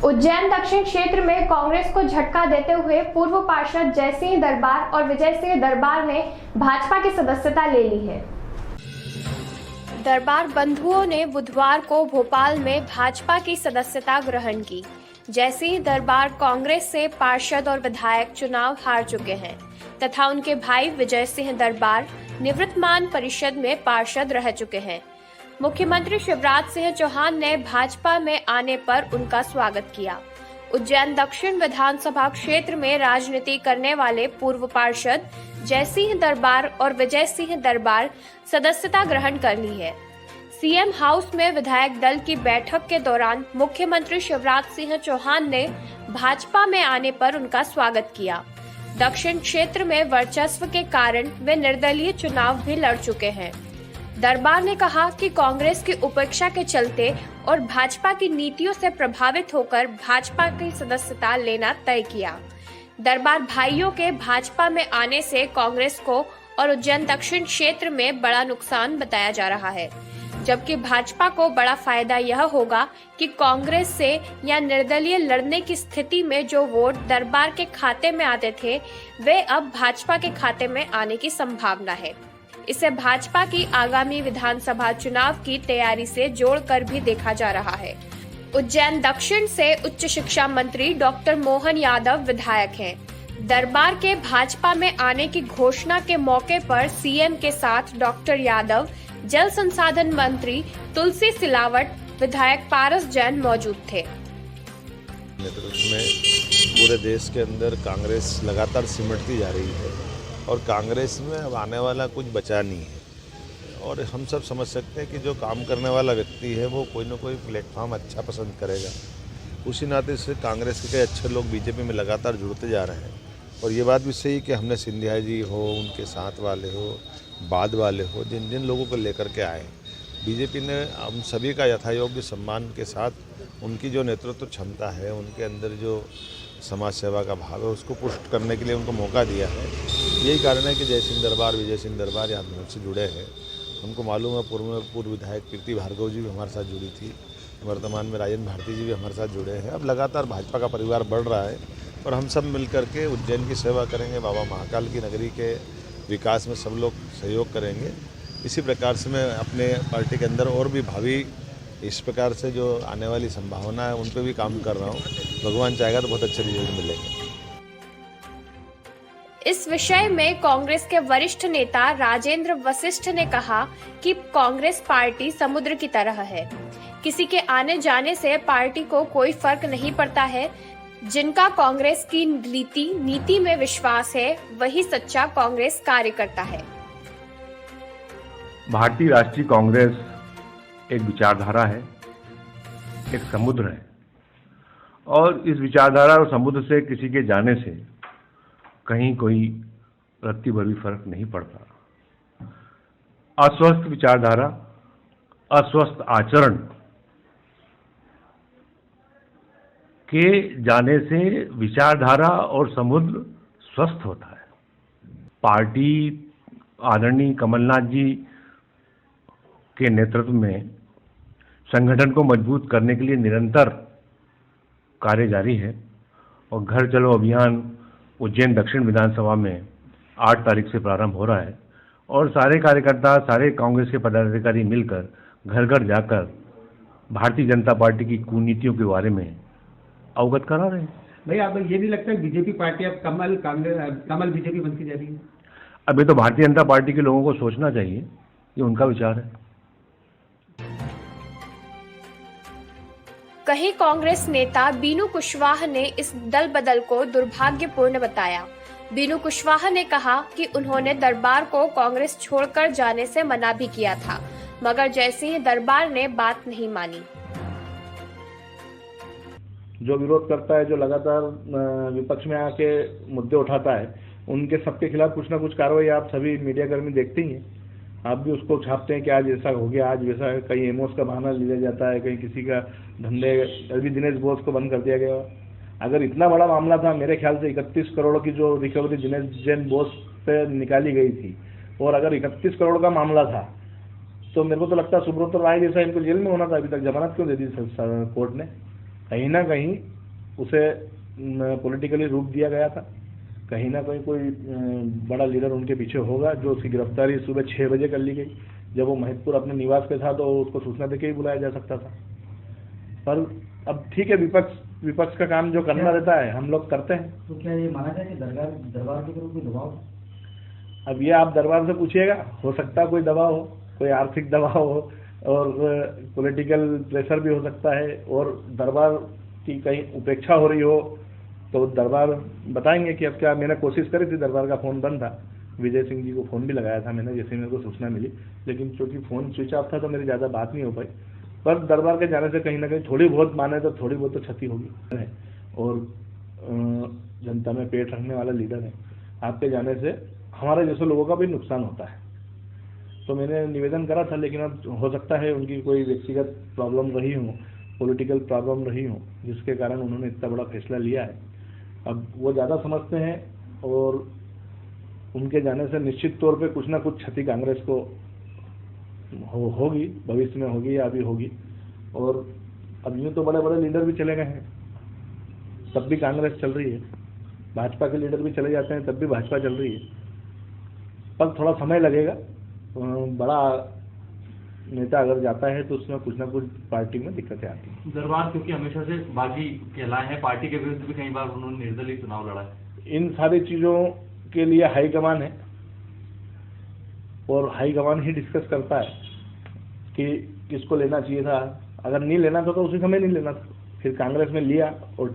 उज्जैन दक्षिण क्षेत्र में कांग्रेस को झटका देते हुए पूर्व पार्षद जयसिंह दरबार और विजय सिंह दरबार ने भाजपा की सदस्यता ले ली है। दरबार बंधुओं ने बुधवार को भोपाल में भाजपा की सदस्यता ग्रहण की। जयसिंह दरबार कांग्रेस से पार्षद और विधायक चुनाव हार चुके हैं तथा उनके भाई विजय सिंह दरबार निवृत्तमान परिषद में पार्षद रह चुके हैं। मुख्यमंत्री शिवराज सिंह चौहान ने भाजपा में आने पर उनका स्वागत किया। उज्जैन दक्षिण विधानसभा क्षेत्र में राजनीति करने वाले पूर्व पार्षद जयसिंह दरबार और विजय सिंह दरबार सदस्यता ग्रहण कर ली है। सीएम हाउस में विधायक दल की बैठक के दौरान मुख्यमंत्री शिवराज सिंह चौहान ने भाजपा में आने पर उनका स्वागत किया। दक्षिण क्षेत्र में वर्चस्व के कारण वे निर्दलीय चुनाव भी लड़ चुके हैं। दरबार ने कहा कि कांग्रेस की उपेक्षा के चलते और भाजपा की नीतियों से प्रभावित होकर भाजपा की सदस्यता लेना तय किया। दरबार भाइयों के भाजपा में आने से कांग्रेस को और उज्जैन दक्षिण क्षेत्र में बड़ा नुकसान बताया जा रहा है, जबकि भाजपा को बड़ा फायदा यह होगा कि कांग्रेस से या निर्दलीय लड़ने की स्थिति में जो वोट दरबार के खाते में आते थे वे अब भाजपा के खाते में आने की संभावना है। इसे भाजपा की आगामी विधानसभा चुनाव की तैयारी से जोड़कर भी देखा जा रहा है। उज्जैन दक्षिण से उच्च शिक्षा मंत्री डॉक्टर मोहन यादव विधायक हैं। दरबार के भाजपा में आने की घोषणा के मौके पर सीएम के साथ डॉक्टर यादव, जल संसाधन मंत्री तुलसी सिलावट, विधायक पारस जैन मौजूद थे। उसमें पूरे देश के अंदर कांग्रेस लगातार सिमटती जा रही है और कांग्रेस में अब आने वाला कुछ बचा नहीं है। और हम सब समझ सकते हैं कि जो काम करने वाला व्यक्ति है वो कोई ना कोई प्लेटफॉर्म अच्छा पसंद करेगा। उसी नाते से कांग्रेस के कई अच्छे लोग बीजेपी में लगातार जुड़ते जा रहे हैं। और ये बात भी सही कि हमने सिंधिया जी हो, उनके साथ वाले हो, बाद वाले हो, जिन जिन लोगों को लेकर के आए, बीजेपी ने हम सभी का यथायोग्य सम्मान के साथ उनकी जो नेतृत्व क्षमता है, उनके अंदर जो समाज सेवा का भाव है, उसको पुष्ट करने के लिए उनको मौका दिया है। यही कारण है कि जयसिंह दरबार, विजय सिंह दरबार यहाँ से जुड़े हैं। हमको मालूम है पूर्व विधायक कीर्ति भार्गव जी भी हमारे साथ जुड़ी थी, वर्तमान में राजन भारती जी भी हमारे साथ जुड़े हैं। अब लगातार भाजपा का परिवार बढ़ रहा है और हम सब मिल करके उज्जैन की सेवा करेंगे, बाबा महाकाल की नगरी के विकास में सब लोग सहयोग करेंगे। इसी प्रकार से मैं अपने पार्टी के अंदर और भी भावी इस प्रकार से जो आने वाली संभावना है उन पर भी काम कर रहा हूँ। भगवान चाहेगा तो बहुत अच्छे रिजल्ट मिलेंगे। इस विषय में कांग्रेस के वरिष्ठ नेता राजेंद्र वशिष्ठ ने कहा कि कांग्रेस पार्टी समुद्र की तरह है, किसी के आने जाने से पार्टी को कोई फर्क नहीं पड़ता है। जिनका कांग्रेस की नीति में विश्वास है वही सच्चा कांग्रेस कार्यकर्ता है। भारतीय राष्ट्रीय कांग्रेस एक विचारधारा है, एक समुद्र है और इस विचारधारा और समुद्र से किसी के जाने से कहीं कोई रत्ती भर भी फर्क नहीं पड़ता। अस्वस्थ विचारधारा, अस्वस्थ आचरण के जाने से विचारधारा और समुद्र स्वस्थ होता है। पार्टी आदरणीय कमलनाथ जी के नेतृत्व में संगठन को मजबूत करने के लिए निरंतर कार्य जारी है और घर चलो अभियान उज्जैन दक्षिण विधानसभा में 8 तारीख से प्रारंभ हो रहा है और सारे कार्यकर्ता, सारे कांग्रेस के पदाधिकारी मिलकर घर घर जाकर भारतीय जनता पार्टी की कुनीतियों के बारे में अवगत करा रहे हैं। भाई आप ये नहीं लगता बीजेपी पार्टी अब कमल बीजेपी बनती जा रही है? अभी तो भारतीय जनता पार्टी के लोगों को सोचना चाहिए, ये उनका विचार है। कहीं कांग्रेस नेता बीनू कुशवाहा ने इस दल बदल को दुर्भाग्यपूर्ण बताया। बीनू कुशवाहा ने कहा कि उन्होंने दरबार को कांग्रेस छोड़कर जाने से मना भी किया था, मगर जयसिंह दरबार ने बात नहीं मानी। जो विरोध करता है, जो लगातार विपक्ष में आके मुद्दे उठाता है, उनके सबके खिलाफ कुछ ना कुछ कार्रवाई आप सभी मीडियाकर्मी देखते ही हैं। आप भी उसको छापते हैं कि आज ऐसा हो गया, आज वैसा, कहीं एमओस का बहाना लिया जाता है, कहीं किसी का धंधे, अभी दिनेश बोस को बंद कर दिया गया। अगर इतना बड़ा मामला था, मेरे ख्याल से 31 करोड़ की जो रिकवरी दिनेश जैन बोस पे निकाली गई थी, और अगर 31 करोड़ का मामला था तो मेरे को तो लगता है सुब्रत राय जैसा इनको जेल में होना था। अभी तक जमानत क्यों दे दी कोर्ट ने? कहीं ना कहीं उसे पॉलिटिकली रूप दिया गया था, कहीं ना कहीं कोई बड़ा लीडर उनके पीछे होगा, जो उसकी गिरफ्तारी सुबह 6 बजे कर ली गई। जब वो महिदपुर अपने निवास पे था तो उसको सूचना देके ही बुलाया जा सकता था। पर अब ठीक है, विपक्ष का काम जो करना रहता है हम लोग करते हैं। तो क्या ये माना जाए कि दरबार की तरफ कोई दबाव? अब ये आप दरबार से पूछिएगा, हो सकता है कोई दबाव हो, कोई आर्थिक दबाव हो और पॉलिटिकल प्रेशर भी हो सकता है, और दरबार की कहीं उपेक्षा हो रही हो तो दरबार बताएंगे कि अब क्या। मैंने कोशिश करी थी, दरबार का फ़ोन बंद था, विजय सिंह जी को फ़ोन भी लगाया था मैंने जैसे मेरे को सूचना मिली, लेकिन क्योंकि फ़ोन स्विच ऑफ था तो मेरी ज़्यादा बात नहीं हो पाई। पर दरबार के जाने से कहीं ना कहीं थोड़ी बहुत माने तो थोड़ी बहुत तो क्षति होगी, और जनता में पेट रखने वाला लीडर है, आपके जाने से हमारे जैसे लोगों का भी नुकसान होता है। तो मैंने निवेदन करा था, लेकिन अब हो सकता है उनकी कोई व्यक्तिगत प्रॉब्लम रही हो, पॉलिटिकल प्रॉब्लम रही हो, जिसके कारण उन्होंने इतना बड़ा फैसला लिया है। अब वो ज़्यादा समझते हैं और उनके जाने से निश्चित तौर पे कुछ ना कुछ क्षति कांग्रेस को होगी, भविष्य में होगी या अभी होगी। और अब यूँ तो बड़े बड़े लीडर भी चले गए हैं, तब भी कांग्रेस चल रही है, भाजपा के लीडर भी चले जाते हैं तब भी भाजपा चल रही है। पर थोड़ा समय लगेगा, बड़ा नेता अगर जाता है तो उसमें कुछ ना कुछ पार्टी में दिक्कतें आती हैं। दरबार क्योंकि हमेशा से बागी कहलाए हैं, पार्टी के विरुद्ध भी कई बार उन्होंने निर्दलीय चुनाव लड़ा है। इन सारी चीज़ों के लिए हाईकमान है, और हाईकमान ही डिस्कस करता है कि किसको लेना चाहिए था। अगर नहीं लेना था तो उसी समय नहीं लेना था, फिर कांग्रेस में लिया और